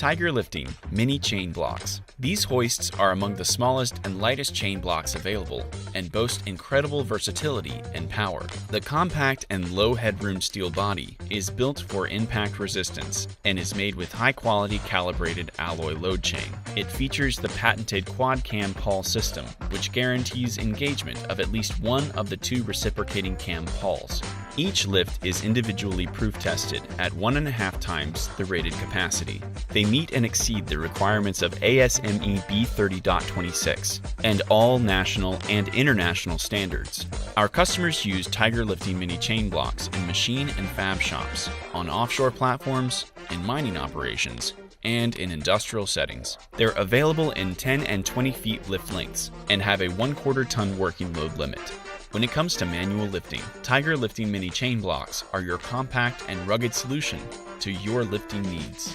Tiger Lifting Mini Chain Blocks. These hoists are among the smallest and lightest chain blocks available and boast incredible versatility and power. The compact and low headroom steel body is built for impact resistance and is made with high-quality calibrated alloy load chain. It features the patented quad-cam pawl system, which guarantees engagement of at least one of the two reciprocating cam pawls. Each lift is individually proof-tested at 1.5 times the rated capacity. They meet and exceed the requirements of ASME B30.26 and all national and international standards. Our customers use Tiger Lifting Mini Chain Blocks in machine and fab shops, on offshore platforms, in mining operations, and in industrial settings. They're available in 10 and 20 feet lift lengths and have a 1/4 ton working load limit. When it comes to manual lifting, Tiger Lifting Mini Chain Blocks are your compact and rugged solution to your lifting needs.